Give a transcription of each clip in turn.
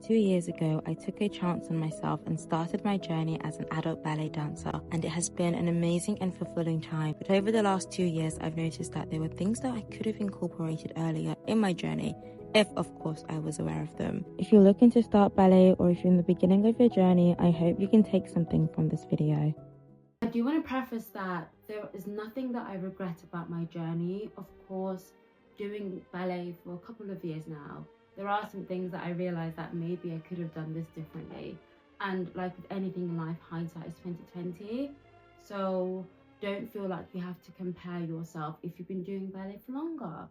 2 years ago, I took a chance on myself and started my journey as an adult ballet dancer, and it has been an amazing and fulfilling time. But over the last 2 years, I've noticed that there were things that I could have incorporated earlier in my journey, if of course I was aware of them. If you're looking to start ballet or if you're in the beginning of your journey, I hope you can take something from this video. I do want to preface that there is nothing that I regret about my journey. Of course, doing ballet for a couple of years now, there are some things that I realized that maybe I could have done this differently. And like with anything in life, hindsight is 2020. So don't feel like you have to compare yourself if you've been doing ballet for longer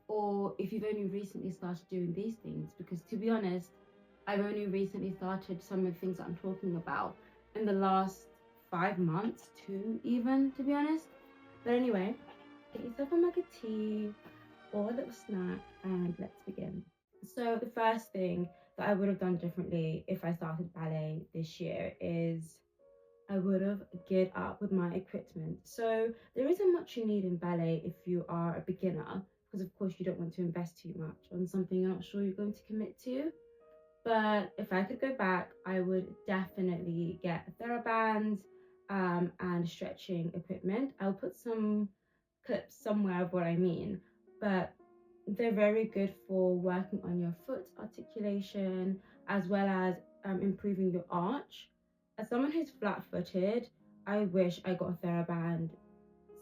or if you've only recently started doing these things. Because to be honest, I've only recently started some of the things that I'm talking about in the last 5 months, 2 even, to be honest. But anyway, get yourself a mug of tea or a little snack and let's begin. So the first thing that I would have done differently if I started ballet this year is I would have geared up with my equipment. So there isn't much you need in ballet if you are a beginner, because of course you don't want to invest too much on something you're not sure you're going to commit to. But if I could go back, I would definitely get a TheraBand and stretching equipment. I'll put some clips somewhere of what I mean, but they're very good for working on your foot articulation as well as improving your arch. As someone who's flat-footed, I wish I got a TheraBand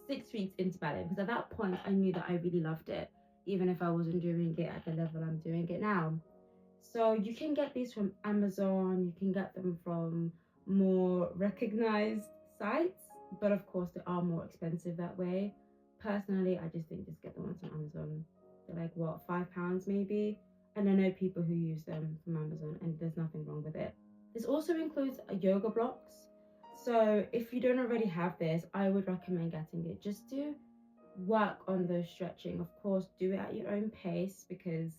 6 weeks into ballet, because at that point I knew that I really loved it, even if I wasn't doing it at the level I'm doing it now. So you can get these from Amazon, you can get them from more recognized sites, but of course they are more expensive that way. Personally, I just think just get the ones from Amazon. They're like, what, £5 maybe? And I know people who use them from Amazon and there's nothing wrong with it. This also includes yoga blocks. So if you don't already have this, I would recommend getting it just to work on the stretching. Of course, do it at your own pace because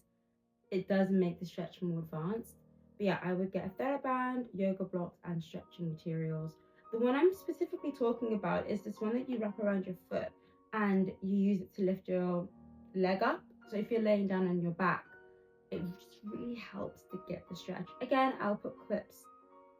it does make the stretch more advanced. But yeah, I would get a TheraBand, yoga blocks, and stretching materials. The one I'm specifically talking about is this one that you wrap around your foot and you use it to lift your leg up. So if you're laying down on your back, it just really helps to get the stretch. Again, I'll put clips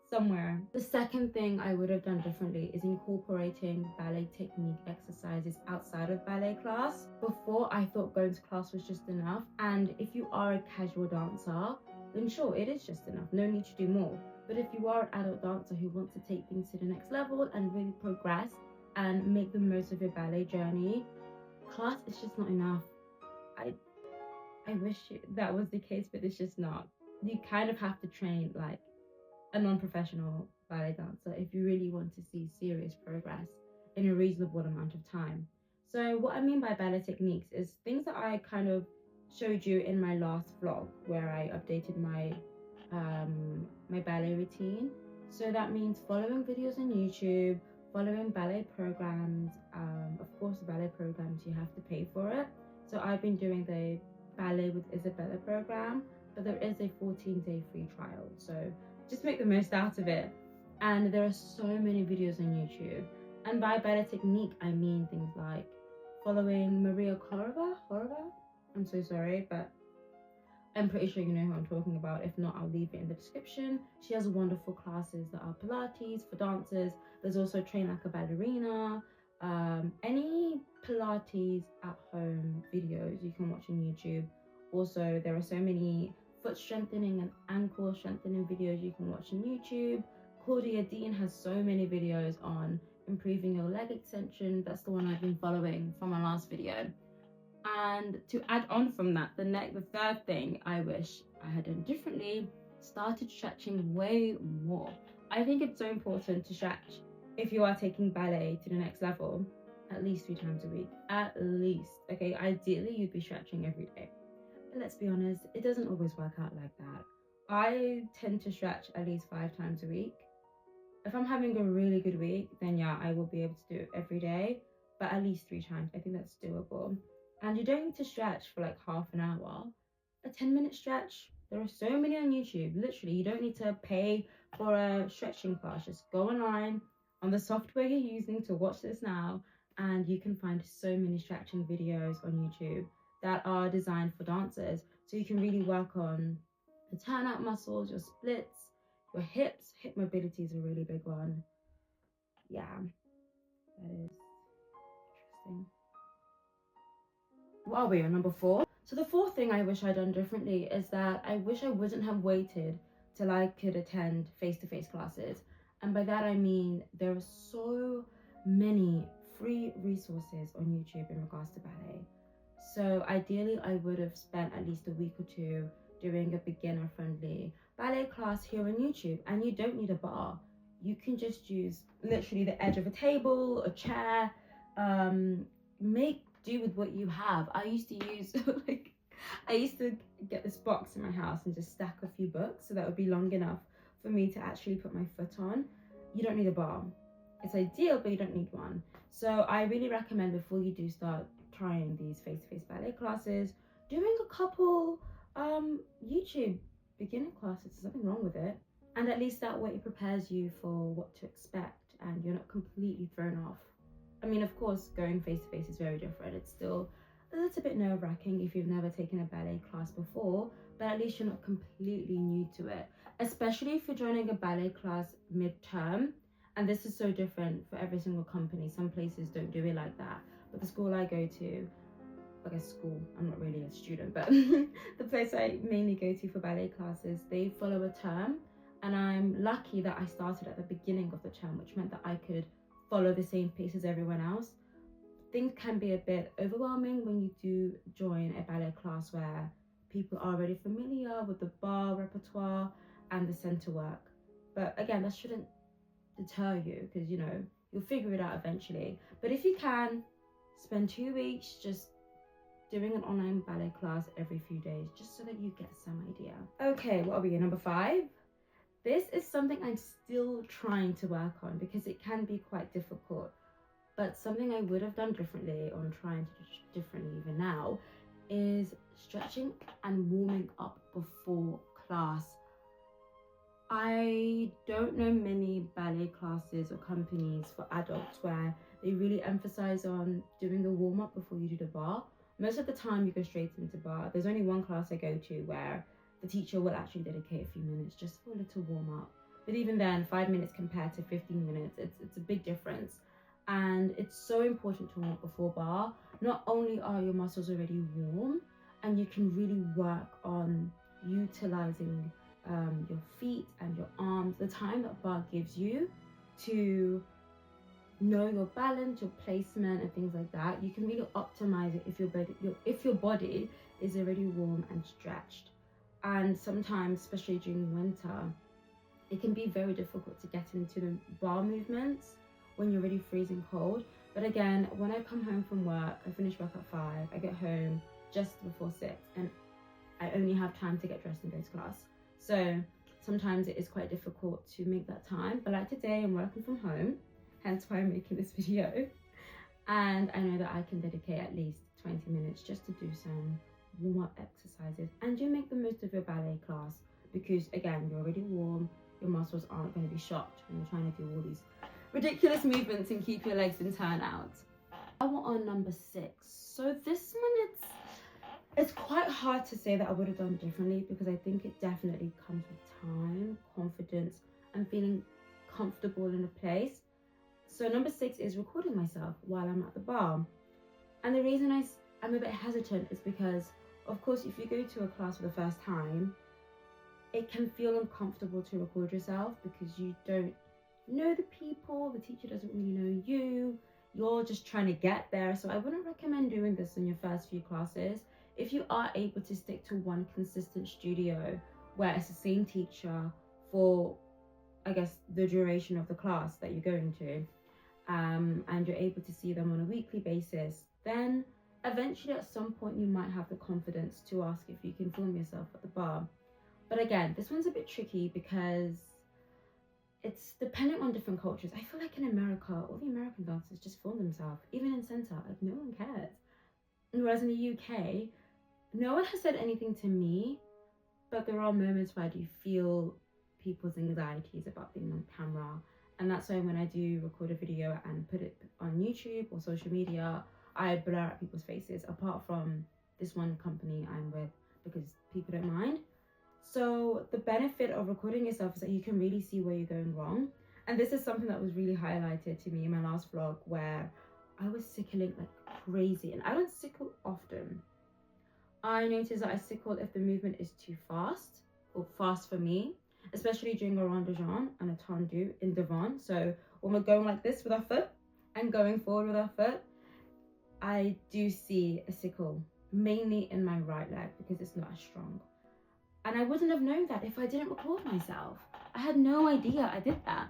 somewhere. The second thing I would have done differently is incorporating ballet technique exercises outside of ballet class. Before, I thought going to class was just enough, and if you are a casual dancer, then sure, it is just enough, no need to do more. But if you are an adult dancer who wants to take things to the next level and really progress and make the most of your ballet journey, class is just not enough. I wish that was the case, but it's just not. You kind of have to train like a non-professional ballet dancer if you really want to see serious progress in a reasonable amount of time. So what I mean by ballet techniques is things that I kind of showed you in my last vlog where I updated my my ballet routine. So that means following videos on YouTube, following ballet programs. Of course, ballet programs you have to pay for it. So I've been doing the Ballet with Isabella program, but there is a 14-day free trial. So just make the most out of it. And there are so many videos on YouTube. And by ballet technique, I mean things like following Maria Horova. I'm so sorry, but I'm pretty sure you know who I'm talking about. If not, I'll leave it in the description. She has wonderful classes that are Pilates for dancers. There's also Train Like a Ballerina. Any Pilates at home videos you can watch on YouTube. Also, there are so many foot strengthening and ankle strengthening videos you can watch on YouTube. Claudia Dean has so many videos on improving your leg extension. That's the one I've been following from my last video. And to add on from that, the third thing I wish I had done differently, started stretching way more. I think it's so important to stretch if you are taking ballet to the next level, at least 3 times a week, at least. Okay, ideally you'd be stretching every day. But let's be honest, it doesn't always work out like that. I tend to stretch at least 5 times a week. If I'm having a really good week, then yeah, I will be able to do it every day, but at least 3 times. I think that's doable. And you don't need to stretch for like half an hour. A 10-minute stretch, there are so many on YouTube. Literally, you don't need to pay for a stretching class. Just go online on the software you're using to watch this now, and you can find so many stretching videos on YouTube that are designed for dancers. So you can really work on the turnout muscles, your splits, your hips. Hip mobility is a really big one. Yeah, that is interesting. What are we on, number 4? So the fourth thing I wish I'd done differently is that I wish I wouldn't have waited till I could attend face-to-face classes. And by that I mean there are so many free resources on YouTube in regards to ballet. So ideally I would have spent at least a week or two doing a beginner-friendly ballet class here on YouTube. And you don't need a bar. You can just use literally the edge of a table, a chair, make do with what you have. I used to use I used to get this box in my house and just stack a few books so that would be long enough for me to actually put my foot on. You don't need a bar. It's ideal, but you don't need one. So I really recommend before you do start trying these face-to-face ballet classes, doing a couple YouTube beginner classes. There's nothing wrong with it. And at least that way it prepares you for what to expect and you're not completely thrown off. I mean, of course, going face-to-face is very different. It's still a little bit nerve-wracking if you've never taken a ballet class before, but at least you're not completely new to it, especially if you're joining a ballet class mid-term. And this is so different for every single company. Some places don't do it like that, but the school I go to, I guess school, I'm not really a student, but the place I mainly go to for ballet classes, they follow a term, and I'm lucky that I started at the beginning of the term, which meant that I could follow the same pace as everyone else. Things can be a bit overwhelming when you do join a ballet class where people are already familiar with the bar repertoire and the center work. But again, that shouldn't deter you because, you know, you'll figure it out eventually. But if you can, spend 2 weeks just doing an online ballet class every few days, just so that you get some idea. Okay, what are we at, number 5? This is something I'm still trying to work on because it can be quite difficult. But something I would have done differently, or I'm trying to do differently even now, is stretching and warming up before class. I don't know many ballet classes or companies for adults where they really emphasize on doing a warm-up before you do the bar. Most of the time you go straight into bar. There's only one class I go to where the teacher will actually dedicate a few minutes just for a little warm-up. But even then, 5 minutes compared to 15 minutes, it's a big difference. And it's so important to warm up before bar. Not only are your muscles already warm, and you can really work on utilizing your feet and your arms, the time that bar gives you to know your balance, your placement and things like that. You can really optimize it if your body is already warm and stretched. And sometimes, especially during winter, it can be very difficult to get into the bar movements when you're already freezing cold. But again, when I come home from work, I finish work at 5, I get home just before 6, and I only have time to get dressed and go to class. So sometimes it is quite difficult to make that time. But like today, I'm working from home, hence why I'm making this video. And I know that I can dedicate at least 20 minutes just to do some warm-up exercises. And you make the most of your ballet class because, again, you're already warm. Your muscles aren't going to be shocked when you're trying to do all these ridiculous movements and keep your legs in turnout. I want on number 6. So this one, it's quite hard to say that I would have done differently because I think it definitely comes with time, confidence, and feeling comfortable in a place. So number 6 is recording myself while I'm at the bar. And the reason I'm a bit hesitant is because, of course, if you go to a class for the first time, it can feel uncomfortable to record yourself because you don't know the people, the teacher doesn't really know you, you're just trying to get there. So I wouldn't recommend doing this in your first few classes. If you are able to stick to one consistent studio where it's the same teacher for, I guess, the duration of the class that you're going to, and you're able to see them on a weekly basis, then eventually at some point you might have the confidence to ask if you can film yourself at the bar. But again, this one's a bit tricky because it's dependent on different cultures. I feel like in America, all the American dancers just film themselves, even in center, like no one cares. Whereas in the UK, no one has said anything to me, but there are moments where I do feel people's anxieties about being on camera. And that's why when I do record a video and put it on YouTube or social media, I blur out people's faces, apart from this one company I'm with, because people don't mind. So the benefit of recording yourself is that you can really see where you're going wrong. And this is something that was really highlighted to me in my last vlog, where I was sickling like crazy. And I don't sickle often. I notice that I sickle if the movement is too fast, or fast for me, especially during a rond de jambe and a tendu in devant. So when we're going like this with our foot and going forward with our foot, I do see a sickle, mainly in my right leg because it's not as strong. And I wouldn't have known that if I didn't record myself. I had no idea I did that.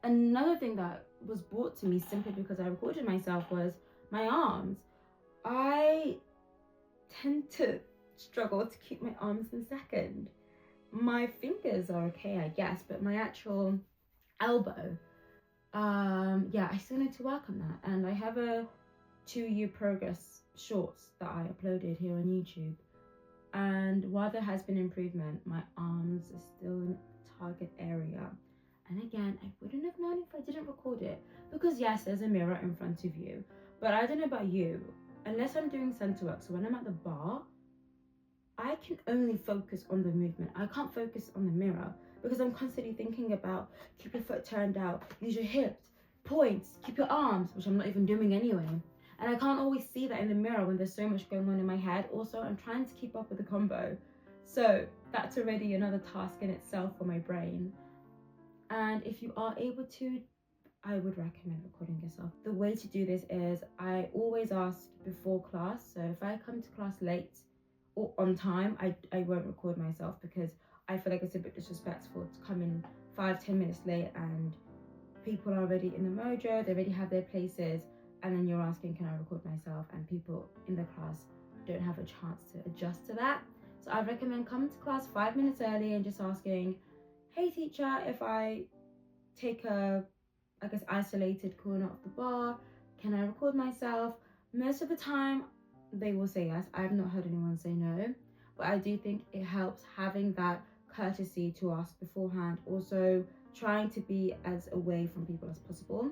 Another thing that was brought to me simply because I recorded myself was my arms. I tend to struggle to keep my arms in second. My fingers are okay, I guess, but my actual elbow, yeah, I still need to work on that. And I have a 2-year progress shorts that I uploaded here on YouTube. And while there has been improvement, my arms are still in the target area. And again, I wouldn't have known if I didn't record it. Because yes, there's a mirror in front of you. But I don't know about you, unless I'm doing center work, so when I'm at the bar, I can only focus on the movement. I can't focus on the mirror because I'm constantly thinking about keep your foot turned out, use your hips, points, keep your arms, which I'm not even doing anyway. And I can't always see that in the mirror when there's so much going on in my head. Also, I'm trying to keep up with the combo. So that's already another task in itself for my brain. And if you are able to, I would recommend recording yourself. The way to do this is I always ask before class. So if I come to class late or on time, I won't record myself because I feel like it's a bit disrespectful to come in 5-10 minutes late and people are already in the mojo, they already have their places, and then you're asking, can I record myself? And people in the class don't have a chance to adjust to that. So I recommend coming to class 5 minutes early and just asking, hey teacher, if I take a, I guess, isolated corner of the bar, can I record myself? Most of the time, they will say yes. I've not heard anyone say no, but I do think it helps having that courtesy to ask beforehand. Also, trying to be as away from people as possible.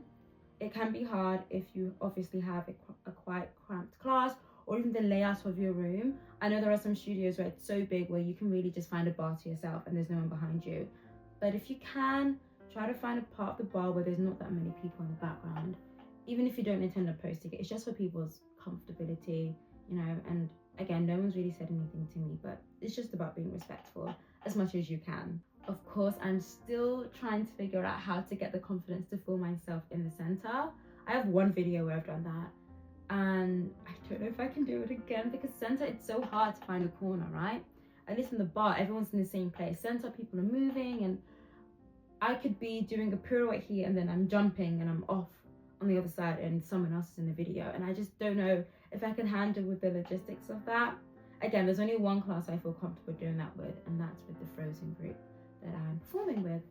It can be hard if you obviously have a quite cramped class or even the layout of your room. I know there are some studios where it's so big where you can really just find a bar to yourself and there's no one behind you. But if you can, try to find a part of the bar where there's not that many people in the background. Even if you don't intend on posting it, it's just for people's comfortability, you know. And again, no one's really said anything to me, but it's just about being respectful as much as you can. Of course, I'm still trying to figure out how to get the confidence to film myself in the center. I have one video where I've done that, and I don't know if I can do it again because center, it's so hard to find a corner, right? At least in the bar, everyone's in the same place. Center, people are moving, and I could be doing a pirouette here and then I'm jumping and I'm off on the other side and someone else is in the video, and I just don't know if I can handle with the logistics of that. Again, there's only one class I feel comfortable doing that with, and that's with the Frozen group that I'm performing with.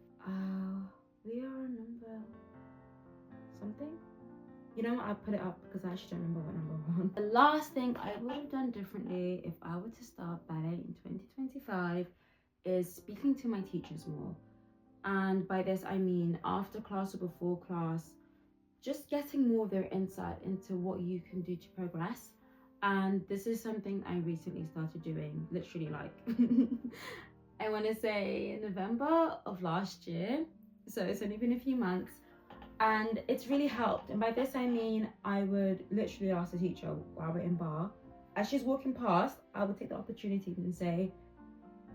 We are number something. You know what, I'll put it up because I actually don't remember what number we're on. The last thing I would have done differently if I were to start ballet in 2025 is speaking to my teachers more. And by this I mean after class or before class, just getting more of their insight into what you can do to progress. And this is something I recently started doing, literally like I want to say November of last year, so it's only been a few months, and it's really helped. And by this I mean I would literally ask the teacher while we're in bar, as she's walking past, I would take the opportunity and say,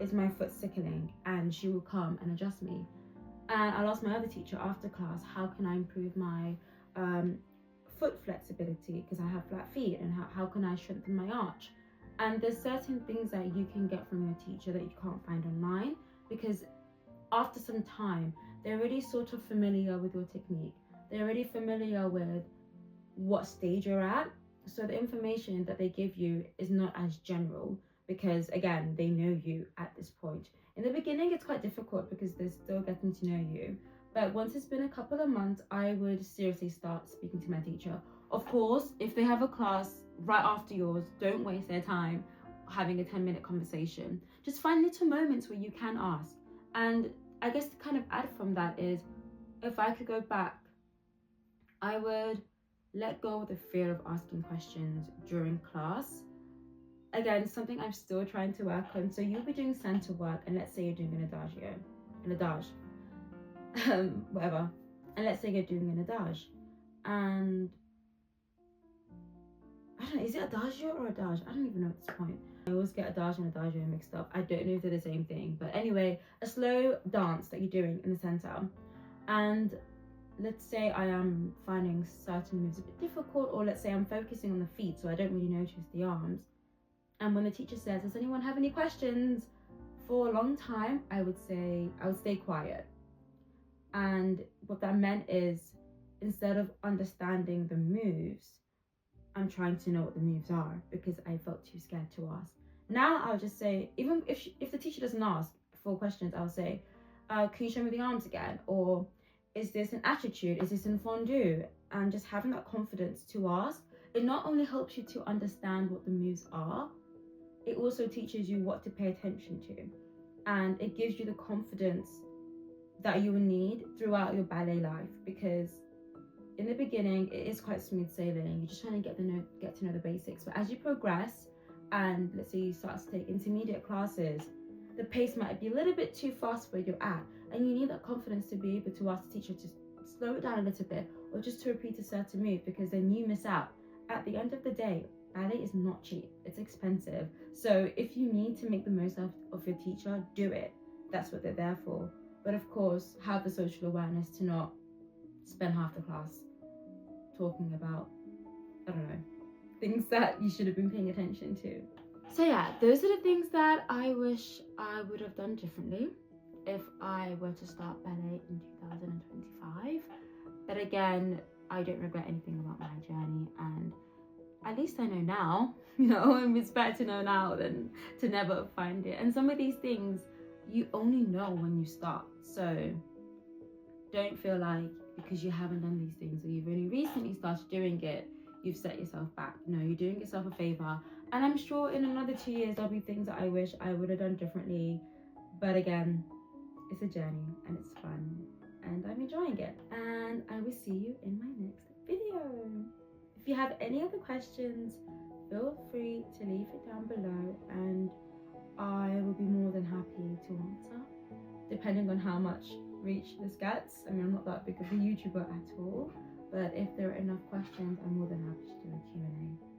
is my foot sickling? And she will come and adjust me. And I'll ask my other teacher after class, how can I improve my foot flexibility because I have flat feet, and how can I strengthen my arch? And there's certain things that you can get from your teacher that you can't find online, because after some time they're already sort of familiar with your technique, they're already familiar with what stage you're at, so the information that they give you is not as general because again, they know you at this point. In the beginning it's quite difficult because they're still getting to know you, but once it's been a couple of months, I would seriously start speaking to my teacher. Of course, if they have a class right after yours, don't waste their time having a 10-minute conversation. Just find little moments where you can ask. And I guess to kind of add from that is, if I could go back, I would let go of the fear of asking questions during class again, something I'm still trying to work on. So you'll be doing center work, and let's say you're doing an adage, whatever. And let's say you're doing an adage, and I don't know, is it adagio or adage? I don't even know at this point. I always get adage and adagio mixed up. I don't know if they're the same thing, but anyway, a slow dance that you're doing in the center, and let's say I am finding certain moves a bit difficult, or let's say I'm focusing on the feet, so I don't really notice the arms. And when the teacher says, does anyone have any questions? For a long time, I would stay quiet. And what that meant is, instead of understanding the moves, I'm trying to know what the moves are, because I felt too scared to ask. Now I'll just say, even if the teacher doesn't ask for questions, I'll say, can you show me the arms again? Or is this an attitude? Is this in fondue? And just having that confidence to ask, it not only helps you to understand what the moves are, it also teaches you what to pay attention to. And it gives you the confidence that you will need throughout your ballet life, because in the beginning, it is quite smooth sailing. You're just trying to get to know the basics. But as you progress, and let's say you start to take intermediate classes, the pace might be a little bit too fast where you're at, and you need that confidence to be able to ask the teacher to slow it down a little bit, or just to repeat a certain move, because then you miss out. At the end of the day, ballet is not cheap. It's expensive. So if you need to make the most of your teacher, do it. That's what they're there for. But of course, have the social awareness to not spend half the class talking about, I don't know, things that you should have been paying attention to. So yeah, those are the things that I wish I would have done differently if I were to start ballet in 2025. But again, I don't regret anything about my journey, and at least I know now, and it's better to know now than to never find it. And some of these things you only know when you start. So don't feel like because you haven't done these things, or you've only recently started doing it, you've set yourself back. No, you're doing yourself a favor. And I'm sure in another 2 years, there'll be things that I wish I would have done differently. But again, it's a journey and it's fun and I'm enjoying it. And I will see you in my next video. If you have any other questions, feel free to leave it down below and I will be more than happy to answer, depending on how much reach this gets. I mean, I'm not that big of a YouTuber at all, but if there are enough questions, I'm more than happy to do a Q&A.